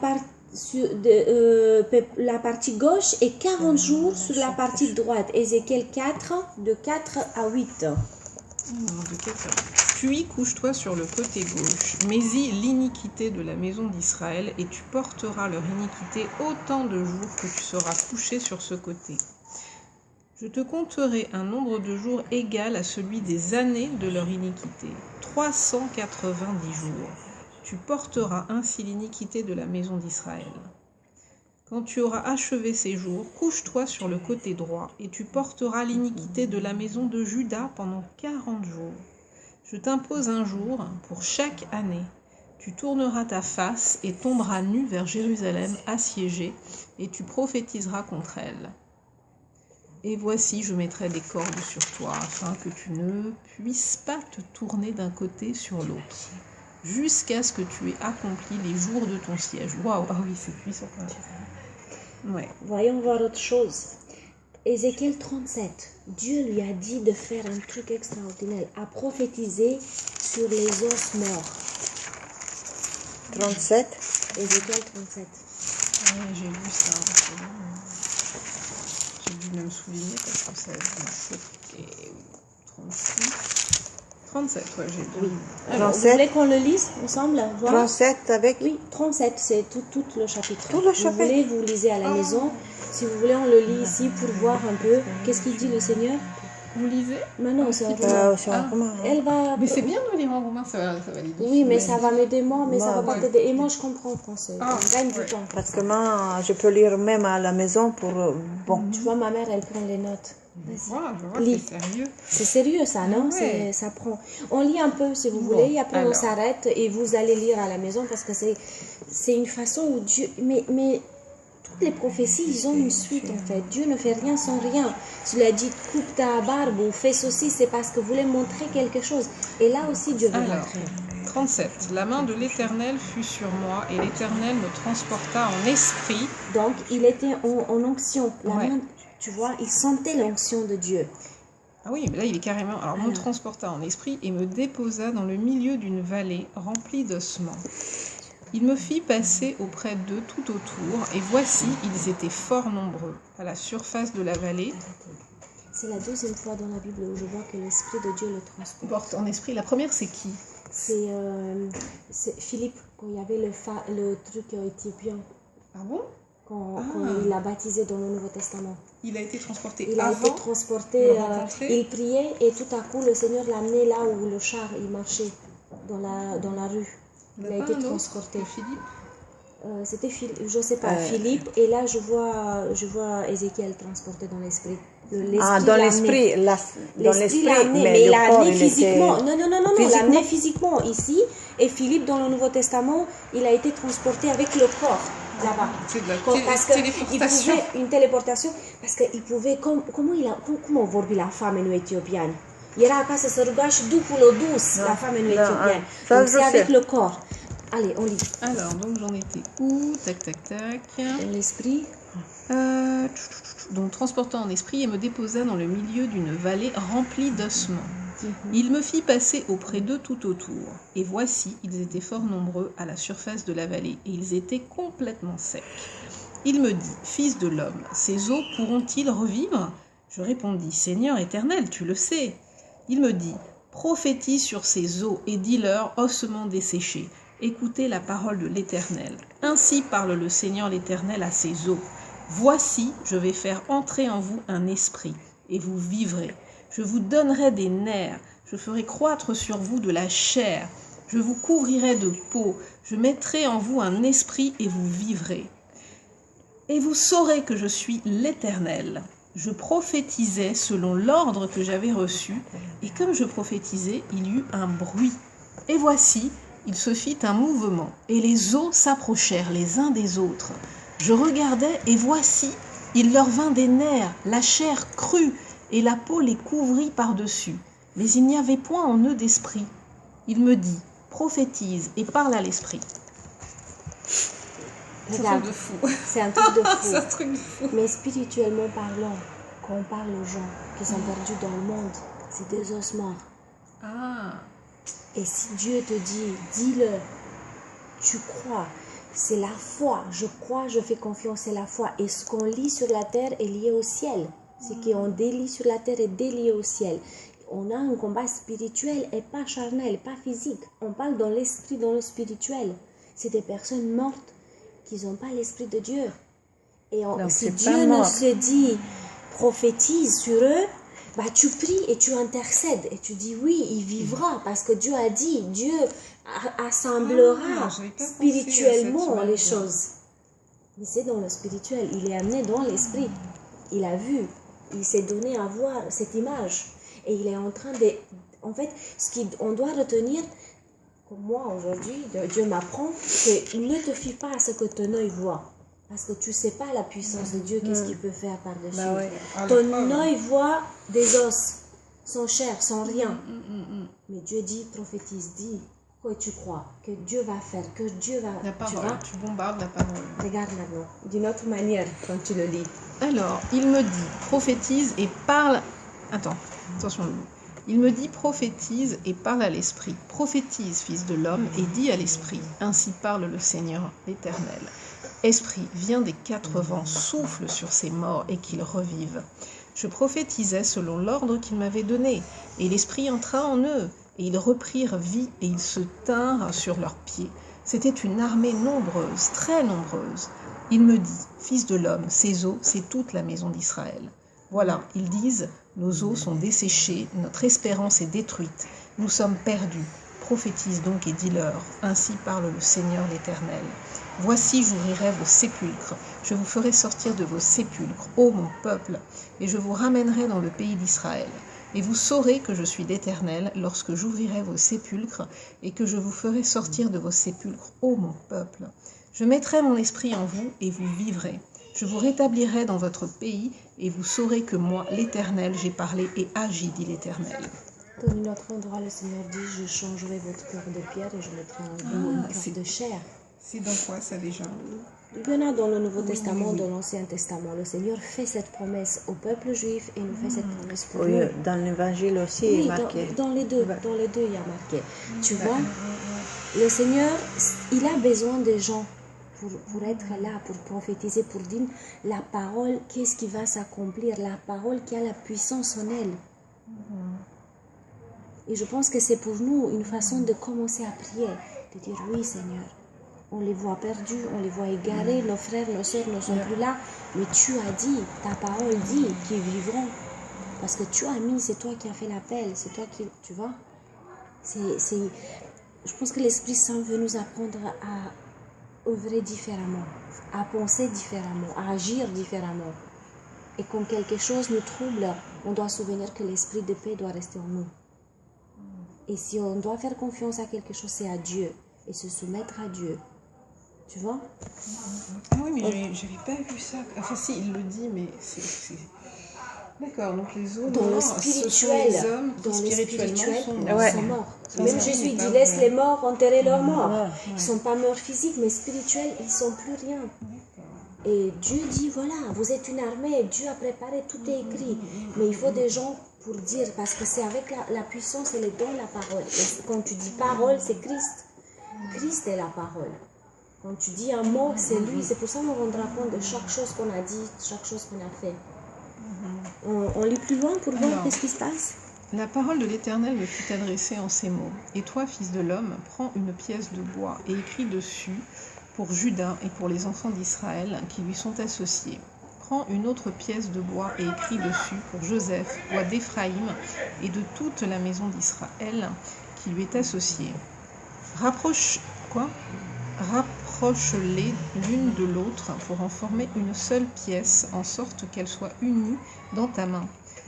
S1: partie gauche et 40 jours sur la partie droite. Ézéchiel 4, de 4 à 8.
S5: Puis couche-toi sur le côté gauche, mets-y l'iniquité de la maison d'Israël, et tu porteras leur iniquité autant de jours que tu seras couché sur ce côté. Je te compterai un nombre de jours égal à celui des années de leur iniquité, 390 jours. Tu porteras ainsi l'iniquité de la maison d'Israël. Quand tu auras achevé ces jours, couche-toi sur le côté droit, et tu porteras l'iniquité de la maison de Juda pendant 40 jours. Je t'impose un jour pour chaque année. Tu tourneras ta face et tomberas nu vers Jérusalem assiégée, et tu prophétiseras contre elle. Et voici, je mettrai des cordes sur toi, afin que tu ne puisses pas te tourner d'un côté sur l'autre, jusqu'à ce que tu aies accompli les jours de ton siège. Waouh, ah oui, c'est puissant. Ouais.
S1: Voyons voir autre chose. Ézéchiel 37, Dieu lui a dit de faire un truc extraordinaire, à prophétiser sur les os morts.
S4: 37.
S1: Ézéchiel 37.
S5: Ouais, j'ai vu ça. J'ai dû même souligner parce que ça m'a choqué. 37, ouais, j'ai vu.
S1: Oui. Alors,
S4: 37.
S1: vous voulez qu'on le lise ensemble? Voir?
S4: 37 avec...
S1: Oui, 37, c'est tout le chapitre.
S4: Tout le chapitre.
S1: Vous voulez, vous lisez à la maison. Si vous voulez, on le lit ici pour voir un peu qu'est-ce qu'il dit le Seigneur.
S5: Vous lisez?
S1: Maintenant, c'est en roumain.
S4: c'est en roumain, hein.
S1: Elle va...
S5: Mais c'est bien de lire en roumain, ça va l'aider.
S1: Oui, mais ça va m'aider moi, mais ça va pas
S5: ouais.
S1: t'aider. Et moi, je comprends français.
S5: Ah,
S1: On gagne
S5: ouais.
S1: du temps.
S4: Parce que moi, je peux lire même à la maison pour... Bon.
S1: Tu vois, ma mère, elle prend les notes.
S5: Voilà, je vois,
S1: Lis.
S5: c'est sérieux.
S1: C'est sérieux, ça, non?
S5: Ouais.
S1: Ça prend. On lit un peu, si vous voulez, et après on
S5: alors.
S1: s'arrête et vous allez lire à la maison parce que c'est une façon où Dieu... Mais toutes les prophéties, ils ont une suite, en fait. Dieu ne fait rien sans rien. Tu l'as dit, coupe ta barbe ou fais ceci, c'est parce que vous voulez montrer quelque chose. Et là aussi, Dieu veut
S5: Alors,
S1: montrer.
S5: 37. La main de l'Éternel fut sur moi, et l'Éternel me transporta en esprit.
S1: Donc, il était en onction. La
S5: Ouais.
S1: main, tu vois, il sentait l'onction de Dieu.
S5: Ah oui, mais là il est carrément... Alors, me transporta en esprit et me déposa dans le milieu d'une vallée remplie d'ossements. Il me fit passer auprès d'eux tout autour, et voici, ils étaient fort nombreux. À la surface de la vallée...
S1: C'est la deuxième fois dans la Bible où je vois que l'Esprit de Dieu le transporte.
S5: En esprit. La première, c'est qui?
S1: C'est Philippe, quand il y avait le truc éthiopien.
S5: Ah bon?
S1: Quand il l'a baptisé dans le Nouveau Testament.
S5: Il a été transporté
S1: Il a
S5: avant
S1: été transporté,
S5: rencontrer.
S1: il priait et tout à coup le Seigneur l'a amené là où le char il marchait, dans la rue. Il a été transporté.
S5: Philippe?
S1: C'était Philippe, je sais pas, Philippe, et là je vois Ézéchiel transporté dans l'esprit.
S4: Dans l'esprit,
S1: mais il l'a amené physiquement. Non, il l'a amené physiquement ici, et Philippe dans le Nouveau Testament, il a été transporté avec le corps là-bas.
S5: C'est de la téléportation.
S1: Une téléportation, parce qu'il pouvait, comment vorbi la famenul éthiopian? Era acasă să ruga și Duhul dus la famenul éthiopian. Donc c'est avec le corps. Allez, on lit.
S5: Alors, donc j'en étais où? Tac, tac, tac.
S1: L'esprit.
S5: Donc transportant en esprit et me déposa dans le milieu d'une vallée remplie d'ossements. Il me fit passer auprès d'eux tout autour. Et voici, ils étaient fort nombreux à la surface de la vallée, et ils étaient complètement secs. Il me dit, Fils de l'homme, ces eaux pourront-ils revivre? Je répondis, Seigneur éternel, tu le sais. Il me dit, prophétise sur ces eaux et dis-leur, ossements desséchés. Écoutez la parole de l'Éternel. Ainsi parle le Seigneur l'Éternel à ces eaux. Voici, je vais faire entrer en vous un esprit, et vous vivrez. Je vous donnerai des nerfs, je ferai croître sur vous de la chair, je vous couvrirai de peau, je mettrai en vous un esprit, et vous vivrez. Et vous saurez que je suis l'Éternel. Je prophétisais selon l'ordre que j'avais reçu, et comme je prophétisais, il y eut un bruit. Et voici, il se fit un mouvement, et les eaux s'approchèrent les uns des autres. Je regardais, et voici, il leur vint des nerfs, la chair crue, et la peau les couvrit par-dessus. Mais il n'y avait point en eux d'esprit. Il me dit, prophétise et parle à l'esprit.
S1: C'est un truc de fou. C'est un truc de fou. Mais spirituellement parlant, quand on parle aux gens qui sont perdus dans le monde, c'est des os morts. Et si Dieu te dit, dis-le, tu crois, c'est la foi. Je crois, je fais confiance, c'est la foi. Et ce qu'on lit sur la terre est lié au ciel. Ce qu'on délie sur la terre est délié au ciel. On a un combat spirituel et pas charnel, pas physique. On parle dans l'esprit, dans le spirituel. C'est des personnes mortes qui n'ont pas l'esprit de Dieu. Et si Dieu nous se dit, prophétise sur eux, bah, tu pries et tu intercèdes et tu dis oui, il vivra parce que Dieu a dit, Dieu assemblera spirituellement les choses. Mais c'est dans le spirituel, il est amené dans l'esprit, il a vu, il s'est donné à voir cette image et il est en train de... En fait, on doit retenir, comme moi aujourd'hui, Dieu m'apprend que ne te fie pas à ce que ton œil voit. Parce que tu ne sais pas la puissance de Dieu, qu'est-ce qu'il peut faire par-dessus.
S4: Bah ouais.
S1: Ton œil voit des os, sans chair, sans rien. Mais Dieu dit, prophétise, dis quoi tu crois, que Dieu va faire, que Dieu va...
S5: La parole, tu bombardes la parole.
S1: Regarde maintenant, d'une autre manière quand tu le lis.
S5: Alors, il me dit, prophétise et parle... Attention. Il me dit, prophétise et parle à l'esprit. Prophétise, fils de l'homme, et dis à l'esprit. Ainsi parle le Seigneur, l'Éternel. Esprit, viens des quatre vents, souffle sur ces morts et qu'ils revivent. Je prophétisais selon l'ordre qu'il m'avait donné, et l'Esprit entra en eux, et ils reprirent vie, et ils se tinrent sur leurs pieds. C'était une armée nombreuse, très nombreuse. Il me dit, fils de l'homme, ces eaux, c'est toute la maison d'Israël. Voilà, ils disent, nos eaux sont desséchées, notre espérance est détruite, nous sommes perdus. Prophétise donc et dis-leur, ainsi parle le Seigneur l'Éternel. Voici, j'ouvrirai vos sépulcres, je vous ferai sortir de vos sépulcres, ô mon peuple, et je vous ramènerai dans le pays d'Israël. Et vous saurez que je suis l'Éternel lorsque j'ouvrirai vos sépulcres et que je vous ferai sortir de vos sépulcres, ô mon peuple. Je mettrai mon esprit en vous et vous vivrez. Je vous rétablirai dans votre pays et vous saurez que moi, l'Éternel, j'ai parlé et agi, dit l'Éternel.
S1: Dans une autre endroit, le Seigneur dit, je changerai votre cœur de pierre et je mettrai en vous un cœur de chair.
S5: C'est dans quoi ça déjà?
S1: Il y en a dans le Nouveau Testament, dans l'Ancien Testament. Le Seigneur fait cette promesse au peuple juif et nous fait cette promesse pour nous.
S4: Dans l'Évangile aussi,
S1: Oui,
S4: il est marqué.
S1: dans les deux, il y a marqué. Tu vois, le Seigneur, il a besoin des gens pour être là, pour prophétiser, pour dire la parole, qu'est-ce qui va s'accomplir, la parole qui a la puissance en elle. Et je pense que c'est pour nous une façon de commencer à prier, de dire oui Seigneur, on les voit perdus, on les voit égarés, nos frères, nos sœurs ne sont plus là, mais tu as dit, ta parole dit qu'ils vivront, parce que tu as mis, c'est toi qui as fait l'appel, c'est toi qui, tu vois, je pense que l'Esprit Saint veut nous apprendre à œuvrer différemment, à penser différemment, à agir différemment. Et quand quelque chose nous trouble, on doit se souvenir que l'Esprit de paix doit rester en nous. Et si on doit faire confiance à quelque chose, c'est à Dieu. Et se soumettre à Dieu. Tu vois?
S5: Ah oui, mais j'avais pas vu ça. Enfin si, il le dit, mais c'est... D'accord, donc les autres,
S1: dans le spirituel,
S5: ce sont les hommes qui spirituellement sont morts.
S1: Même Jésus dit, laisse les morts enterrer leurs morts. Ils ne sont pas morts physiques, mais spirituels, ils ne sont plus rien. Et Dieu dit, voilà, vous êtes une armée, Dieu a préparé, tout est écrit. Mais il faut des gens pour dire, parce que c'est avec la puissance, elle est dans la parole. Et quand tu dis parole, c'est Christ. Christ est la parole. Quand tu dis un mot, c'est lui. C'est pour ça qu'on rendra compte de chaque chose qu'on a dit, chaque chose qu'on a fait. On lit plus loin pour voir qu'est-ce qui se passe.
S5: La parole de l'Éternel me fut adressée en ces mots. Et toi, fils de l'homme, prends une pièce de bois et écris dessus pour Juda et pour les enfants d'Israël qui lui sont associés. Prends une autre pièce de bois et écris dessus pour Joseph, roi d'Éphraïm, et de toute la maison d'Israël qui lui est associée. Rapproche-les l'une de l'autre pour en former une seule pièce, en sorte qu'elle soit unie dans ta main.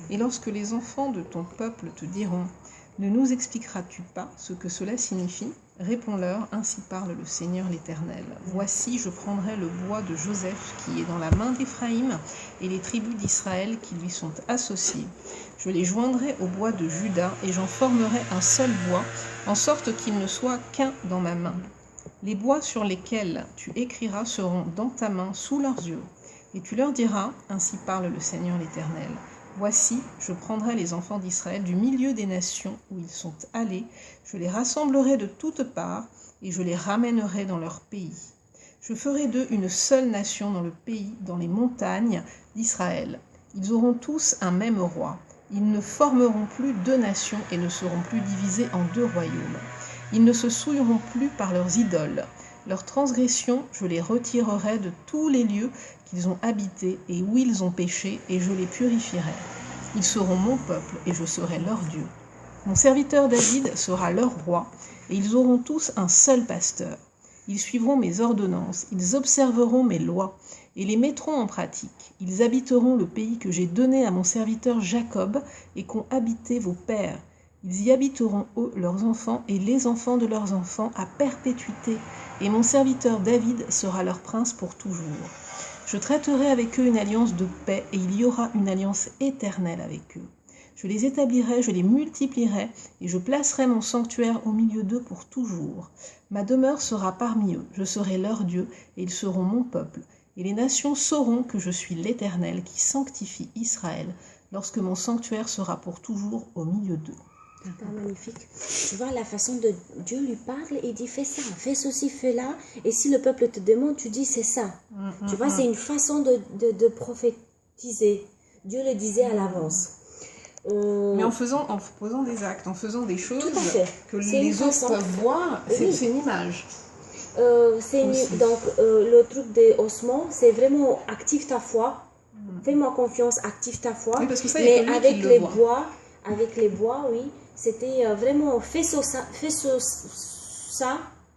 S5: Et lorsque les enfants de ton peuple te diront « Ne nous expliqueras-tu pas ce que cela signifie ?» Réponds-leur, ainsi parle le Seigneur l'Éternel. Voici, je prendrai le bois de Joseph qui est dans la main d'Éphraïm et les tribus d'Israël qui lui sont associées. Je les joindrai au bois de Juda et j'en formerai un seul bois, en sorte qu'il ne soit qu'un dans ma main. Les bois sur lesquels tu écriras seront dans ta main sous leurs yeux. Et tu leur diras, ainsi parle le Seigneur l'Éternel. Voici, je prendrai les enfants d'Israël du milieu des nations où ils sont allés, je les rassemblerai de toutes parts, et je les ramènerai dans leur pays. Je ferai d'eux une seule nation dans le pays, dans les montagnes d'Israël. Ils auront tous un même roi. Ils ne formeront plus deux nations et ne seront plus divisés en deux royaumes. Ils ne se souilleront plus par leurs idoles. Leurs transgressions, je les retirerai de tous les lieux qu'ils ont habités et où ils ont péché, et je les purifierai. Ils seront mon peuple, et je serai leur Dieu. Mon serviteur David sera leur roi, et ils auront tous un seul pasteur. Ils suivront mes ordonnances, ils observeront mes lois, et les mettront en pratique. Ils habiteront le pays que j'ai donné à mon serviteur Jacob, et qu'ont habité vos pères. Ils y habiteront, eux, leurs enfants, et les enfants de leurs enfants, à perpétuité, et mon serviteur David sera leur prince pour toujours. Je traiterai avec eux une alliance de paix, et il y aura une alliance éternelle avec eux. Je les établirai, je les multiplierai, et je placerai mon sanctuaire au milieu d'eux pour toujours. Ma demeure sera parmi eux, je serai leur Dieu, et ils seront mon peuple. Et les nations sauront que je suis l'Éternel qui sanctifie Israël, lorsque mon sanctuaire sera pour toujours au milieu d'eux.
S1: Magnifique. Tu vois la façon de Dieu lui parle et il dit fais ça, fais ceci, fais là. Et si le peuple te demande, tu dis c'est ça. Tu vois, c'est une façon de prophétiser. Dieu le disait à l'avance.
S5: Mais en posant des actes, en faisant des choses que les autres peuvent voir, c'est une image.
S1: Donc le truc des ossements, c'est vraiment active ta foi. Fais-moi confiance, active ta foi.
S5: Oui, parce que ça,
S1: mais avec les bois, oui. C'était vraiment fais ça.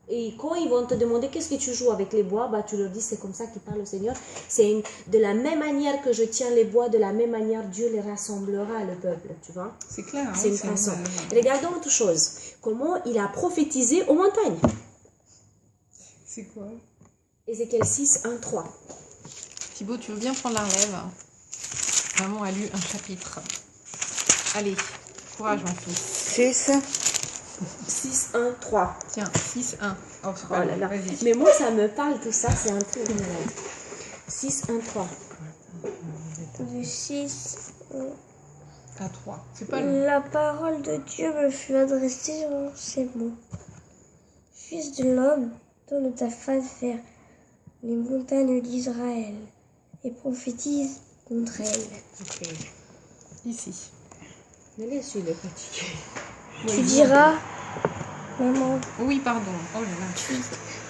S1: Et quand ils vont te demander qu'est-ce que tu joues avec les bois, bah, tu leur dis c'est comme ça qu'il parle le Seigneur. C'est de la même manière que je tiens les bois, de la même manière Dieu les rassemblera, le peuple. Tu vois?
S5: C'est clair.
S1: C'est une façon. Regardons autre chose. Comment il a prophétisé aux montagnes.
S5: C'est quoi?
S1: Ézéchiel 6, 1, 3.
S5: Thibaut, tu veux bien prendre la relève? Maman a lu un chapitre. Allez, courage mon fils.
S4: 6.
S1: 6, 1, 3.
S5: Tiens, 6, 1. Oh, c'est
S1: Oh
S5: pas
S1: là
S5: long,
S1: là.
S5: vas-y.
S1: Mais moi, ça me parle tout ça, c'est un truc de malade. 6, 1, 3.
S3: Du 6.
S5: À 3. C'est pas long.
S3: La parole de Dieu me fut adressée en ces mots. Fils de l'homme, tourne ta face vers les montagnes d'Israël et prophétise contre elles.
S1: Ok.
S5: Ici.
S1: Mais laisse-le fatigué.
S3: Tu diras, maman,
S5: Oui, pardon. Oh là là.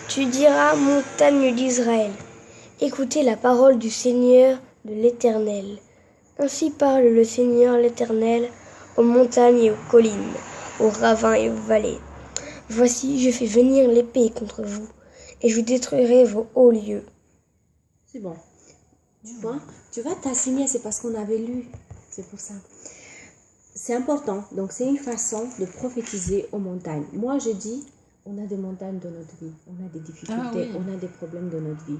S3: tu diras, montagne d'Israël, écoutez la parole du Seigneur de l'Éternel. Ainsi parle le Seigneur l'Éternel aux montagnes et aux collines, aux ravins et aux vallées. Voici, je fais venir l'épée contre vous, et je détruirai vos hauts lieux.
S1: C'est bon. Tu vas t'assigner, c'est parce qu'on avait lu. C'est pour ça. C'est important. Donc, c'est une façon de prophétiser aux montagnes. Moi, je dis, on a des montagnes dans notre vie. On a des difficultés, on a des problèmes dans notre vie.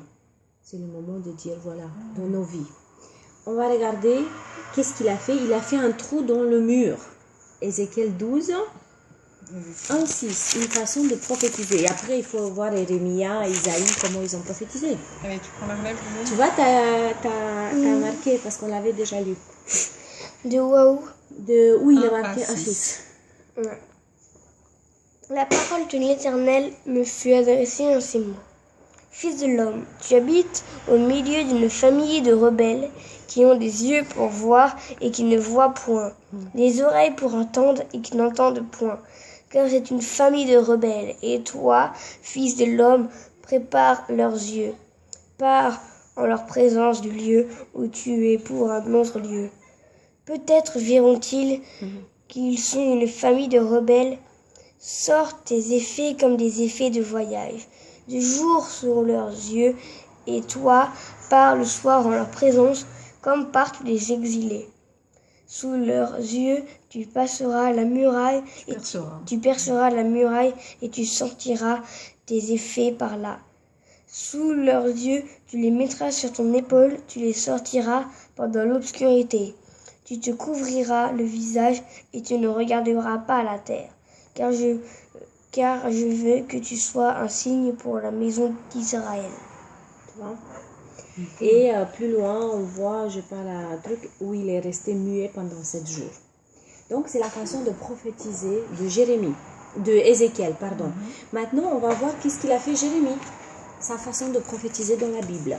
S1: C'est le moment de dire, voilà, dans nos vies. On va regarder, qu'est-ce qu'il a fait? Il a fait un trou dans le mur. Ézéchiel 12, 1, 6. Une façon de prophétiser. Et après, il faut voir Érémia, Isaïe, comment ils ont prophétisé.
S5: Allez, tu prends la relève de
S1: Tu vois, t'as marqué, parce qu'on l'avait déjà lu.
S3: De Waouh.
S1: Oui, il a
S5: 1
S1: marqué
S5: à
S1: 1,
S5: 6.
S1: 6.
S3: Ouais. La parole de l'Éternel me fut adressée en ces mots. Fils de l'homme, tu habites au milieu d'une famille de rebelles qui ont des yeux pour voir et qui ne voient point, des oreilles pour entendre et qui n'entendent point, car c'est une famille de rebelles. Et toi, fils de l'homme, prépare leurs yeux, pars en leur présence du lieu où tu es pour un autre lieu. Peut-être verront-ils qu'ils sont une famille de rebelles. Sortent tes effets comme des effets de voyage. Du jour sur leurs yeux, et toi, pars le soir en leur présence, comme partent les exilés. Sous leurs yeux, tu passeras la muraille, tu perceras la muraille, et tu sortiras tes effets par là. Sous leurs yeux, tu les mettras sur ton épaule, tu les sortiras pendant l'obscurité. Tu te couvriras le visage, et tu ne regarderas pas à la terre. Car je veux que tu sois un signe pour la maison d'Israël.
S1: Tu vois? Et plus loin, on voit, je parle à un truc où il est resté muet pendant 7 jours. Donc, c'est la façon de prophétiser de Ézéchiel, pardon. Maintenant, on va voir qu'est-ce qu'il a fait Jérémie, sa façon de prophétiser dans la Bible.